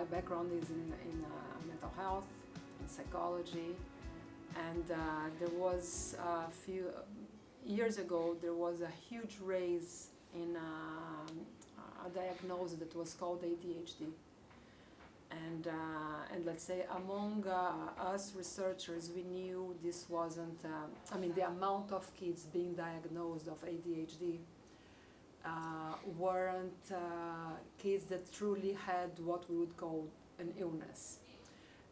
my background is in mental health, in psychology, and there was a few years ago, there was a huge raise in a diagnosis that was called ADHD. And let's say among us researchers, we knew this wasn't, the amount of kids being diagnosed of ADHD weren't kids that truly had what we would call an illness.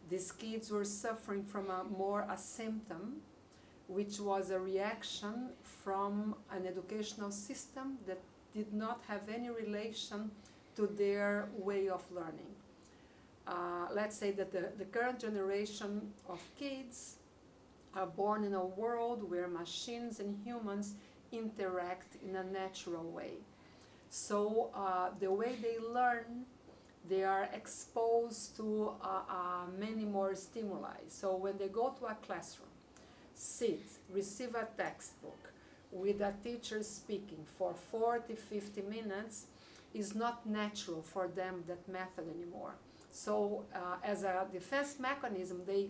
These kids were suffering from a symptom, which was a reaction from an educational system that did not have any relation to their way of learning. Let's say that the current generation of kids are born in a world where machines and humans interact in a natural way. So the way they learn, they are exposed to many more stimuli. So when they go to a classroom, sit, receive a textbook with a teacher speaking for 40, 50 minutes, is not natural for them, that method anymore. So as a defense mechanism, they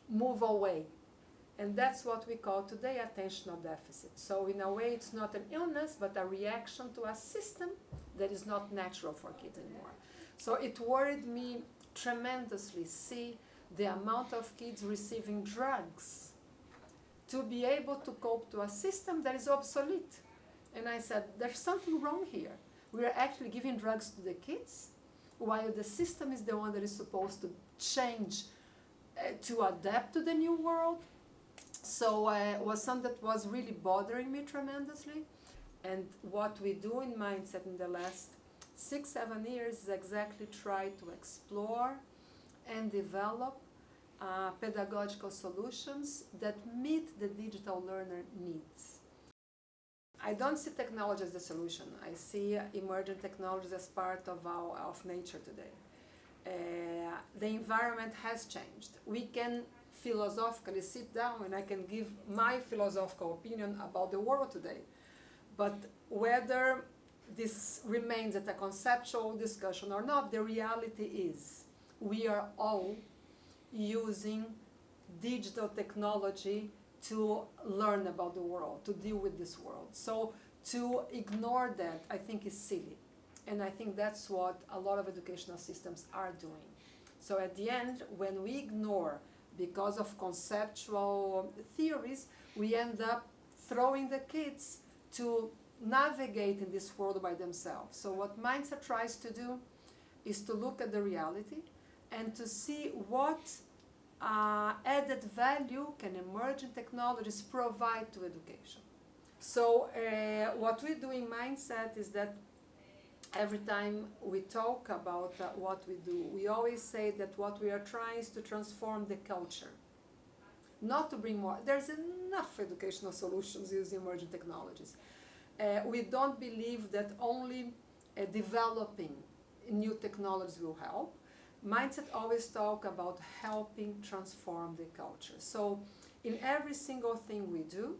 move away. And that's what we call today attentional deficit. So in a way, it's not an illness, but a reaction to a system that is not natural for kids anymore. So it worried me tremendously, see the amount of kids receiving drugs to be able to cope to a system that is obsolete. And I said, there's something wrong here. We are actually giving drugs to the kids, while the system is the one that is supposed to change to adapt to the new world. So it was something that was really bothering me tremendously. And what we do in MindCET in the last 6-7 years is exactly try to explore and develop pedagogical solutions that meet the digital learner needs. I don't see technology as the solution. I see emergent technologies as part of nature today. The environment has changed. We can philosophically sit down and I can give my philosophical opinion about the world today. But whether this remains at a conceptual discussion or not, the reality is we are all using digital technology to learn about the world, to deal with this world. So to ignore that, I think, is silly. And I think that's what a lot of educational systems are doing. So at the end, when we ignore because of conceptual theories, we end up throwing the kids to navigate in this world by themselves. So what MindCET tries to do is to look at the reality and to see what added value can emerging technologies provide to education. So what we do in MindCET is that every time we talk about what we do, we always say that what we are trying is to transform the culture. Not to bring more, there's enough educational solutions using emerging technologies. We don't believe that only developing new technologies will help. MindCET always talk about helping transform the culture. So in every single thing we do,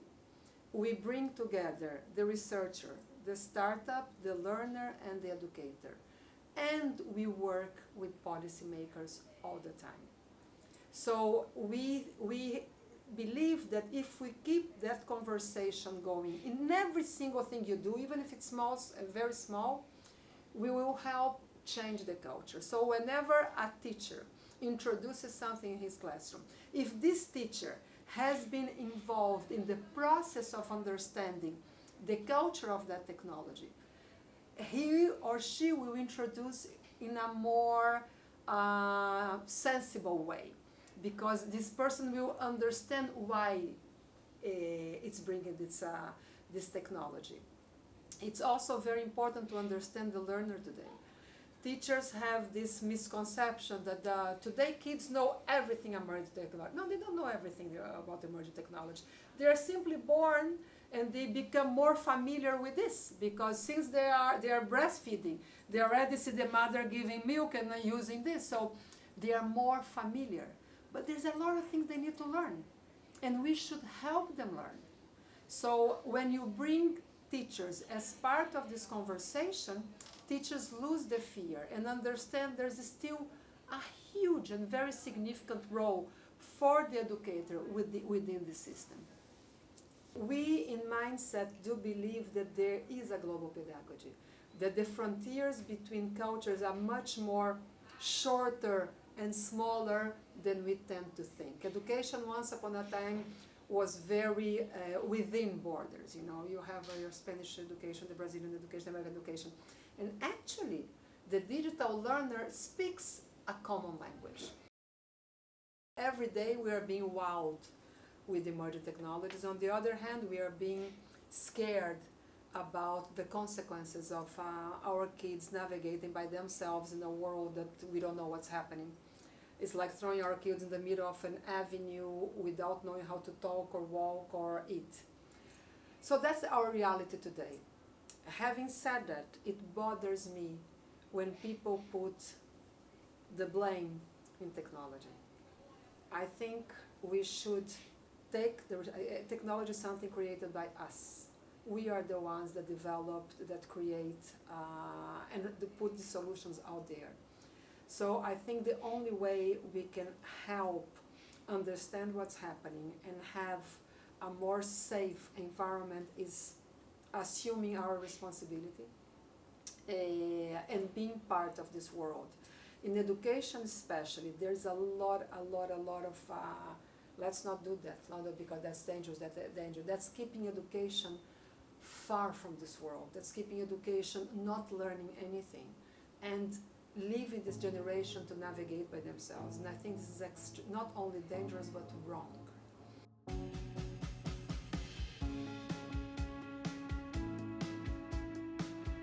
we bring together the researcher, the startup, the learner, and the educator. And we work with policymakers all the time. So we believe that if we keep that conversation going in every single thing you do, even if it's small, very small, we will help change the culture. So whenever a teacher introduces something in his classroom, if this teacher has been involved in the process of understanding the culture of that technology, he or she will introduce in a more sensible way, because this person will understand why it's bringing this technology. It's also very important to understand the learner today. Teachers have this misconception that today kids know everything emerging technology. No, they don't know everything about emerging technology. They are simply born and they become more familiar with this, because since they are breastfeeding, they already see the mother giving milk and using this, so they are more familiar. But there's a lot of things they need to learn, and we should help them learn. So when you bring teachers as part of this conversation, teachers lose the fear and understand there's still a huge and very significant role for the educator within the system. We in MindCET do believe that there is a global pedagogy, that the frontiers between cultures are much more shorter and smaller than we tend to think. Education once upon a time was very within borders. You know, you have your Spanish education, the Brazilian education, the American education. And actually, the digital learner speaks a common language. Every day we are being wowed with emerging technologies. On the other hand, we are being scared about the consequences of our kids navigating by themselves in a world that we don't know what's happening. It's like throwing our kids in the middle of an avenue without knowing how to talk or walk or eat. So that's our reality today. Having said that, it bothers me when people put the blame in technology. I think we should take technology is something created by us. We are the ones that developed, that create, and put the solutions out there. So I think the only way we can help understand what's happening and have a more safe environment is assuming our responsibility and being part of this world. In education especially, there's a lot of, let's not do that, not because that's dangerous, that's keeping education far from this world, that's keeping education not learning anything, and leaving this generation to navigate by themselves. And I think this is not only dangerous but wrong.